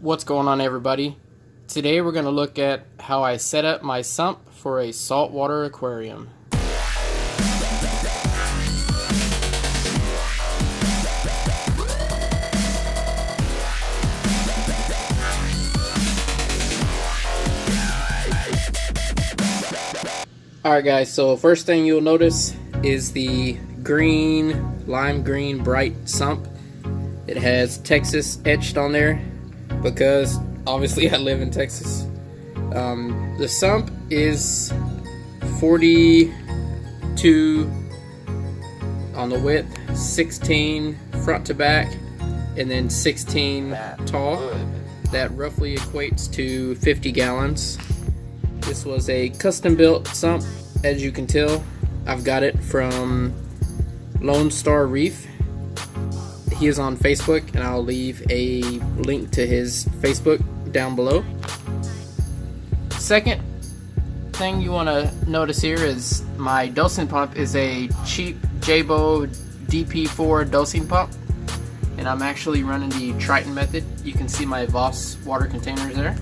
What's going on, everybody? Today we're going to look at how I set up my sump for a saltwater aquarium. Alright guys, so first thing you'll notice is the lime green bright sump. It has Texas etched on there because obviously I live in Texas. The sump is 42 on the width, 16 front to back, and then 16 tall. That roughly equates to 50 gallons. This was a custom built sump, as you can tell. I've got it from Lone Star Reef. He is on Facebook, and I'll leave a link to his Facebook down below. Second thing you want to notice here is my dosing pump is a cheap Jabo DP4 dosing pump, and I'm actually running the Triton method. You can see my Voss water containers there.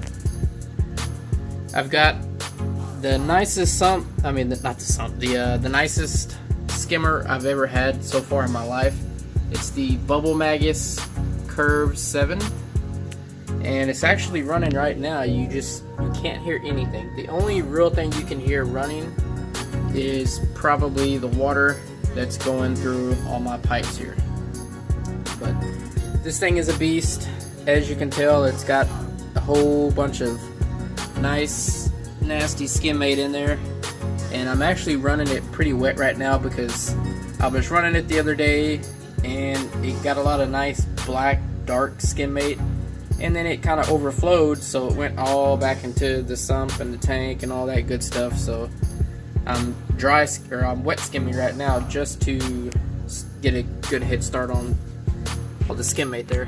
I've got the nicest sump, the nicest skimmer I've ever had so far in my life. It's the Bubble Magus Curve 7, and it's actually running right now. You can't hear anything. The only real thing you can hear running is probably the water that's going through all my pipes here. But this thing is a beast. As you can tell, it's got a whole bunch of nice nasty skim made in there, and I'm actually running it pretty wet right now because I was running it the other day and it got a lot of nice black dark skim mate, and then it kind of overflowed, so it went all back into the sump and the tank and all that good stuff. So I'm wet skimming right now just to get a good head start on all the skim mate there.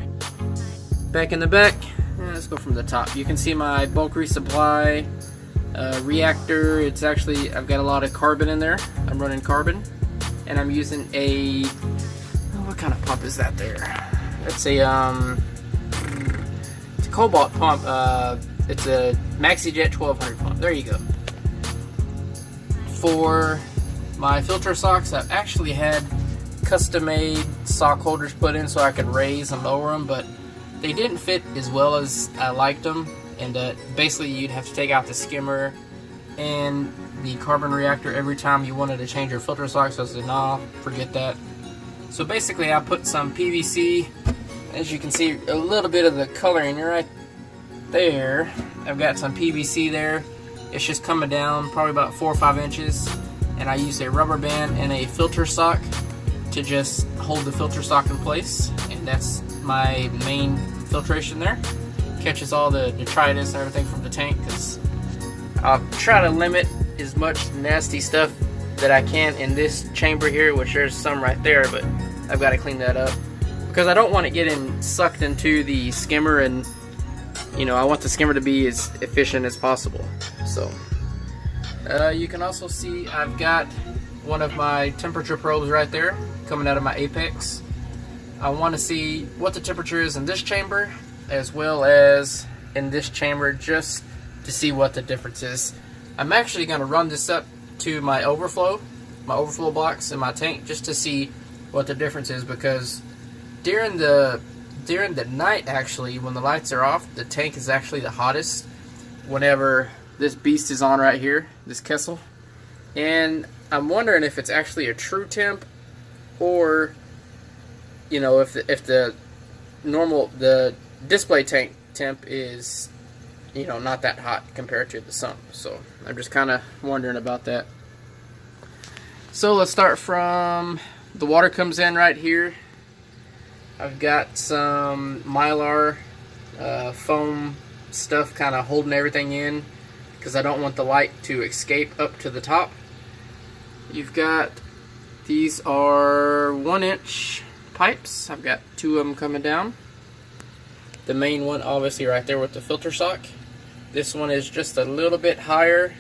Back in the back, let's go from the top. You can see my bulk resupply reactor. It's actually, I've got a lot of carbon in there. I'm running carbon, and I'm using a, what kind of pump is that there? It's a cobalt pump. It's a MaxiJet 1200 pump. There you go. For my filter socks, I've actually had custom-made sock holders put in so I could raise and lower them, but they didn't fit as well as I liked them. And basically you'd have to take out the skimmer and the carbon reactor every time you wanted to change your filter socks. So I said, nah, forget that. So basically I put some PVC. As you can see, a little bit of the coloring right there. I've got some PVC there. It's just coming down probably about 4 or 5 inches. And I use a rubber band and a filter sock to just hold the filter sock in place. And that's my main filtration there. Catches all the detritus and everything from the tank, because I'll try to limit as much nasty stuff that I can in this chamber here, which there's some right there, but I've got to clean that up because I don't want it getting sucked into the skimmer, and I want the skimmer to be as efficient as possible. So you can also see I've got one of my temperature probes right there coming out of my apex. I want to see what the temperature is in this chamber as well as in this chamber, just to see what the difference is. I'm actually going to run this up to my overflow box in my tank just to see what the difference is, because during the night, actually, when the lights are off, the tank is actually the hottest whenever this beast is on right here, this Kessel. And I'm wondering if it's actually a true temp, or if the display tank temp is not that hot compared to the sump. So I'm just kind of wondering about that. So let's start from the water comes in right here. I've got some Mylar foam stuff kind of holding everything in because I don't want the light to escape up to the top. You've got, these are 1-inch pipes. I've got 2 of them coming down. The main one obviously right there with the filter sock. This one is just a little bit higher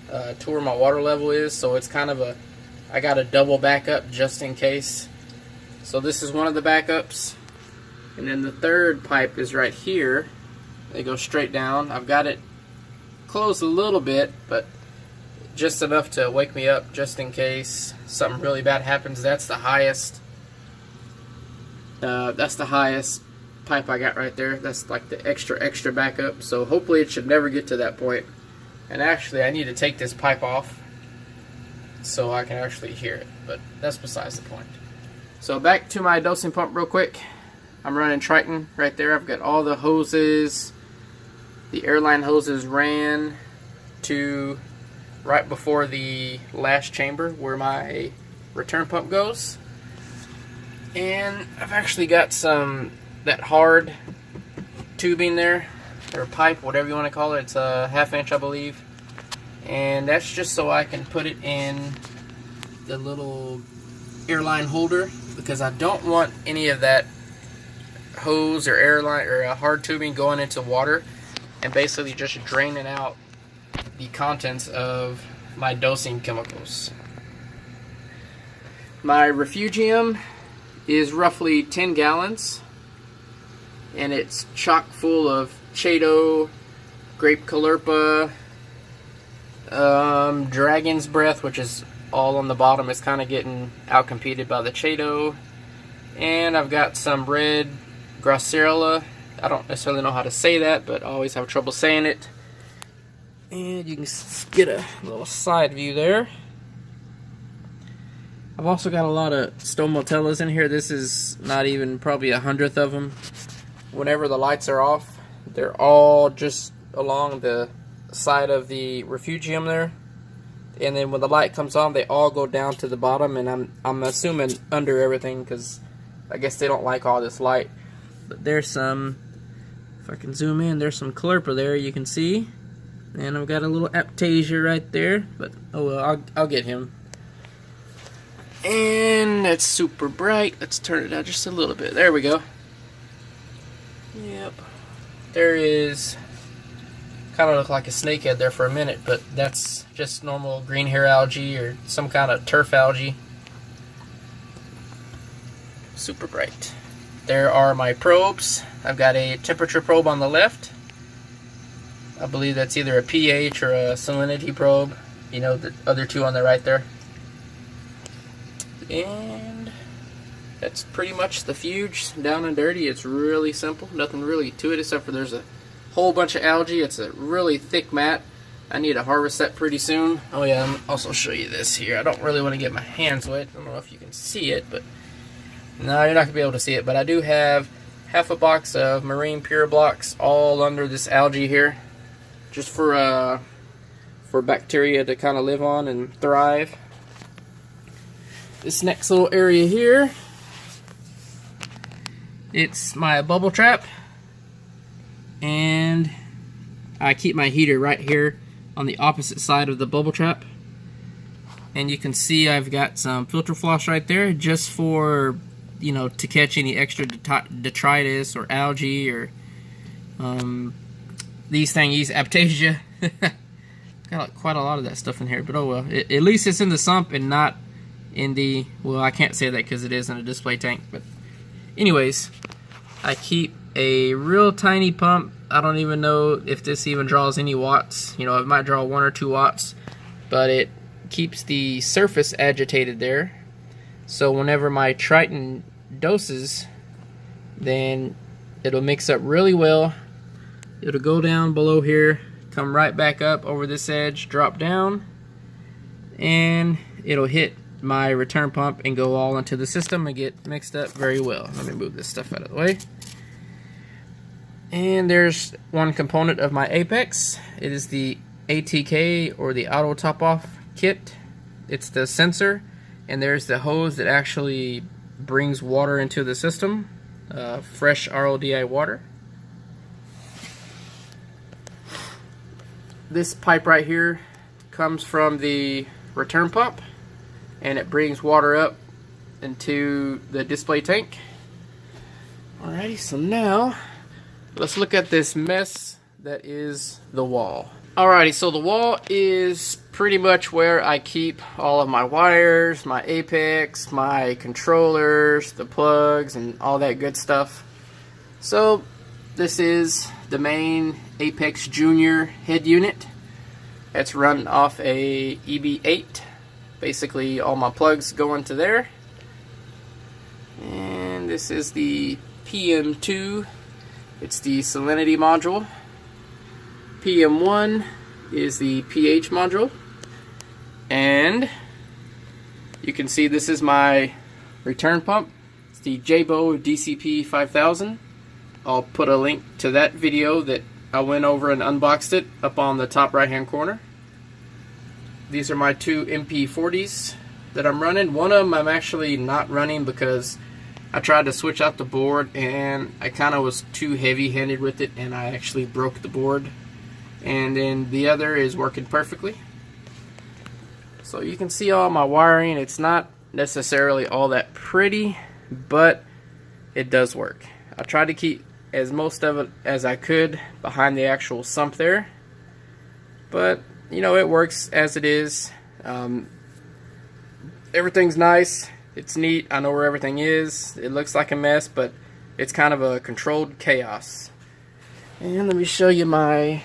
to where my water level is, so it's kind of I got a double backup just in case. So this is one of the backups. And then the third pipe is right here. They go straight down. I've got it closed a little bit, but just enough to wake me up just in case something really bad happens. That's the highest. That's the highest pipe I got right there. That's like the extra backup. So hopefully it should never get to that point. And actually, I need to take this pipe off so I can actually hear it. But that's besides the point. So back to my dosing pump real quick. I'm running Triton right there. I've got all the hoses. The airline hoses ran to right before the last chamber where my return pump goes. And I've actually got that hard tubing there, or pipe, whatever you want to call it. It's a 1/2 inch, I believe. And that's just so I can put it in the little airline holder, because I don't want any of that hose or airline or hard tubing going into water and basically just draining out the contents of my dosing chemicals. My refugium is roughly 10 gallons, and it's chock full of Chaeto, grape callirpa, dragon's breath, which is all on the bottom. It's kind of getting outcompeted by the Chaeto. And I've got some red Grosserella. I don't necessarily know how to say that, but I always have trouble saying it. And you can get a little side view there. I've also got a lot of Stomotellas in here. This is not even probably 100th of them. Whenever the lights are off, they're all just along the side of the refugium there. And then when the light comes on, they all go down to the bottom, and I'm assuming under everything, because I guess they don't like all this light. But there's some, if I can zoom in, there's some callirpa there, you can see. And I've got a little Aptasia right there, but oh well, I'll get him. And it's super bright. Let's turn it out just a little bit. There we go. Yep. There is, kind of looked like a snakehead there for a minute, but that's just normal green hair algae or some kind of turf algae. Super bright. There are my probes. I've got a temperature probe on the left. I believe that's either a pH or a salinity probe. You know, the other two on the right there. And that's pretty much the fuge, down and dirty. It's really simple. Nothing really to it except for there's a whole bunch of algae. It's a really thick mat. I need to harvest that pretty soon. Oh yeah, I'll also show you this here. I don't really want to get my hands wet. I don't know if you can see it, but no, you're not going to be able to see it. But I do have half a box of marine pure blocks all under this algae here, just for bacteria to kind of live on and thrive. This next little area here, it's my bubble trap, and I keep my heater right here on the opposite side of the bubble trap. And you can see I've got some filter floss right there, just for, you know, to catch any extra detritus or algae or these thingies, Aptasia. Got quite a lot of that stuff in here, but oh well. At least it's in the sump and not in the, well, I can't say that because it is in a display tank. But anyways, I keep a real tiny pump. I don't even know if this even draws any watts. You know, it might draw 1 or 2 watts, but it keeps the surface agitated there. So whenever my Triton doses, then it'll mix up really well. It'll go down below here, come right back up over this edge, drop down, and it'll hit my return pump and go all into the system and get mixed up very well. Let me move this stuff out of the way. And there's one component of my Apex. It is the ATK, or the auto top off kit. It's the sensor, and there's the hose that actually brings water into the system, fresh RODI water. This pipe right here comes from the return pump, and it brings water up into the display tank. Alrighty, so now let's look at this mess that is the wall. Alrighty, so the wall is pretty much where I keep all of my wires, my Apex, my controllers, the plugs, and all that good stuff. So this is the main Apex Junior head unit. It's run off a EB8. Basically all my plugs go into there. And this is the PM2. It's the salinity module. PM1 is the pH module. And you can see this is my return pump. It's the Jabo DCP 5000. I'll put a link to that video that I went over and unboxed it up on the top right hand corner. These are my two MP40s that I'm running. One of them I'm actually not running because I tried to switch out the board and I kind of was too heavy handed with it and I actually broke the board. And then the other is working perfectly. So you can see all my wiring. It's not necessarily all that pretty, but it does work. I tried to keep as most of it as I could behind the actual sump there, but you know, it works as it is. Everything's nice, it's neat, I know where everything is. It looks like a mess, but it's kind of a controlled chaos. And let me show you my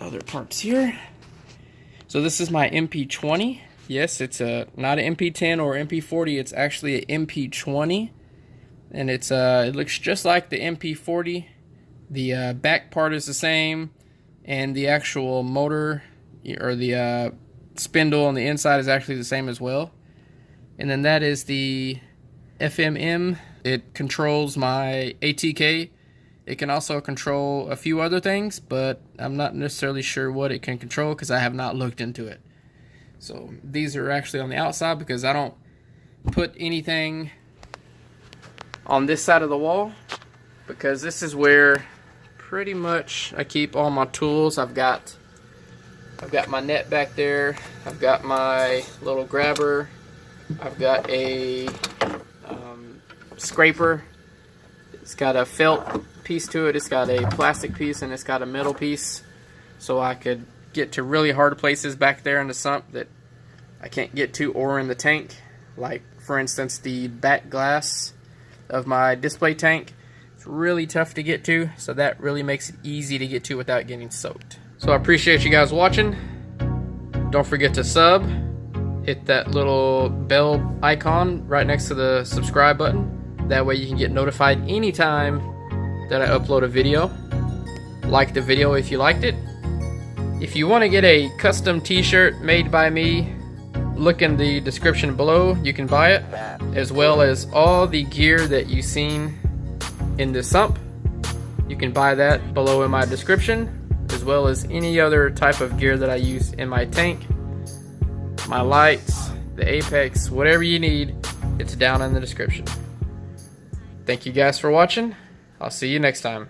other parts here. So this is my MP20. Yes, it's not an MP10 or MP40, it's actually an MP20. And it looks just like the MP40. The back part is the same, and the actual motor or the spindle on the inside is actually the same as well. And then that is the FMM. It controls my ATK. It can also control a few other things, but I'm not necessarily sure what it can control because I have not looked into it. So these are actually on the outside because I don't put anything on this side of the wall, because this is where pretty much I keep all my tools. I've got my net back there, I've got my little grabber, I've got a scraper. It's got a felt piece to it, it's got a plastic piece, and it's got a metal piece, so I could get to really hard places back there in the sump that I can't get to or in the tank, like for instance the back glass of my display tank. It's really tough to get to, so that really makes it easy to get to without getting soaked. So I appreciate you guys watching. Don't forget to sub, hit that little bell icon right next to the subscribe button. That way you can get notified anytime that I upload a video. Like the video if you liked it. If you want to get a custom t-shirt made by me, look in the description below, you can buy it, as well as all the gear that you've seen in the sump. You can buy that below in my description, as well as any other type of gear that I use in my tank, my lights, the Apex, whatever you need, it's down in the description. Thank you guys for watching. I'll see you next time.